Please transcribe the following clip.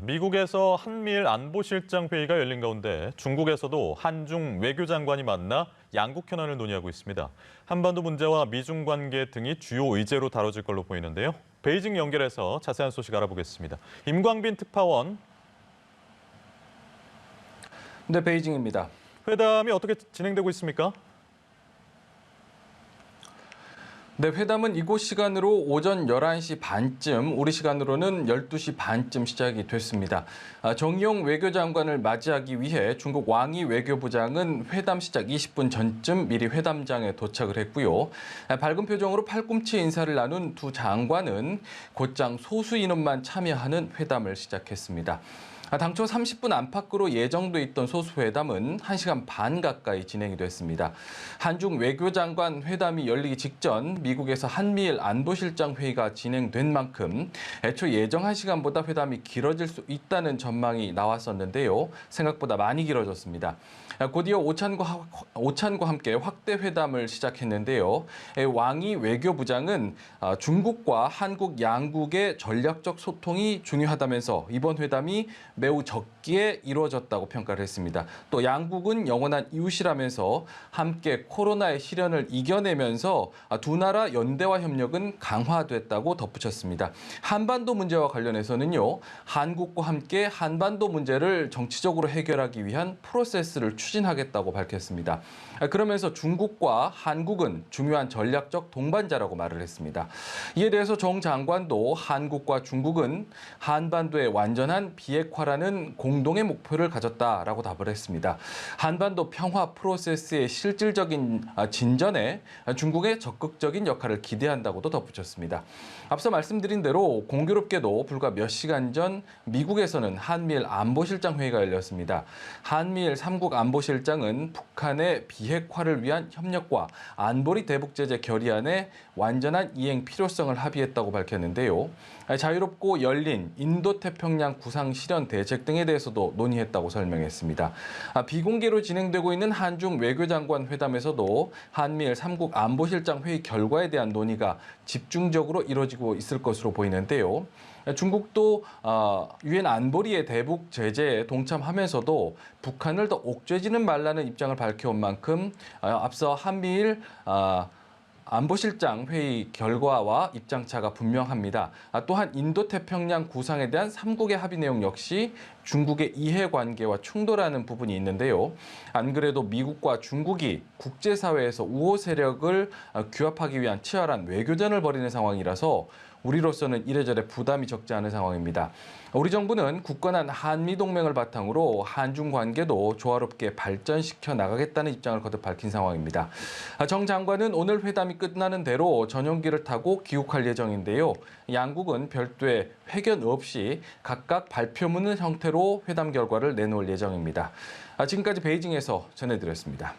미국에서 한미일 안보실장 회의가 열린 가운데 중국에서도 한중 외교장관이 만나 양국 현안을 논의하고 있습니다. 한반도 문제와 미중 관계 등이 주요 의제로 다뤄질 걸로 보이는데요. 베이징 연결해서 자세한 소식 알아보겠습니다. 임광빈 특파원. 네, 베이징입니다. 회담이 어떻게 진행되고 있습니까? 네, 회담은 이곳 시간으로 오전 11시 반쯤, 우리 시간으로는 12시 반쯤 시작이 됐습니다. 정의용 외교장관을 맞이하기 위해 중국 왕이 외교부장은 회담 시작 20분 전쯤 미리 회담장에 도착을 했고요. 밝은 표정으로 팔꿈치 인사를 나눈 두 장관은 곧장 소수 인원만 참여하는 회담을 시작했습니다. 당초 30분 안팎으로 예정돼 있던 소수회담은 1시간 반 가까이 진행이 됐습니다. 한중 외교장관 회담이 열리기 직전 미국에서 한미일 안보실장 회의가 진행된 만큼 애초 예정한 시간보다 회담이 길어질 수 있다는 전망이 나왔었는데요. 생각보다 많이 길어졌습니다. 곧이어 오찬과 함께 확대 회담을 시작했는데요. 왕이 외교부장은 중국과 한국 양국의 전략적 소통이 중요하다면서 이번 회담이 매우 적기에 이루어졌다고 평가를 했습니다. 또 양국은 영원한 이웃이라면서 함께 코로나의 시련을 이겨내면서 두 나라 연대와 협력은 강화됐다고 덧붙였습니다. 한반도 문제와 관련해서는요, 한국과 함께 한반도 문제를 정치적으로 해결하기 위한 프로세스를 추진하겠다고 밝혔습니다. 그러면서 중국과 한국은 중요한 전략적 동반자라고 말을 했습니다. 이에 대해서 정 장관도 한국과 중국은 한반도의 완전한 비핵화라는 공동의 목표를 가졌다라고 답을 했습니다. 한반도 평화 프로세스의 실질적인 진전에 중국의 적극적인 역할을 기대한다고도 덧붙였습니다. 앞서 말씀드린 대로 공교롭게도 불과 몇 시간 전 미국에서는 한미일 안보실장 회의가 열렸습니다. 한미일 3국 안보실장은 북한의 비핵화를 위한 협력과 안보리 대북 제재 결의안의 완전한 이행 필요성을 합의했다고 밝혔는데요. 자유롭고 열린 인도태평양 구상 실현 대책 등에 대해서도 논의했다고 설명했습니다. 비공개로 진행되고 있는 한중 외교장관 회담에서도 한미일 3국 안보실장 회의 결과에 대한 논의가 집중적으로 이루어지고 있을 것으로 보이는데요. 중국도 유엔 안보리의 대북 제재에 동참하면서도 북한을 더 옥죄지는 말라는 입장을 밝혀온 만큼 앞서 한미일 안보실장 회의 결과와 입장차가 분명합니다. 또한 인도태평양 구상에 대한 3국의 합의 내용 역시 중국의 이해관계와 충돌하는 부분이 있는데요. 안 그래도 미국과 중국이 국제사회에서 우호 세력을 규합하기 위한 치열한 외교전을 벌이는 상황이라서 우리로서는 이래저래 부담이 적지 않은 상황입니다. 우리 정부는 굳건한 한미동맹을 바탕으로 한중 관계도 조화롭게 발전시켜 나가겠다는 입장을 거듭 밝힌 상황입니다. 정 장관은 오늘 회담이 끝나는 대로 전용기를 타고 귀국할 예정인데요. 양국은 별도의 회견 없이 각각 발표문 형태로 회담 결과를 내놓을 예정입니다. 지금까지 베이징에서 전해드렸습니다.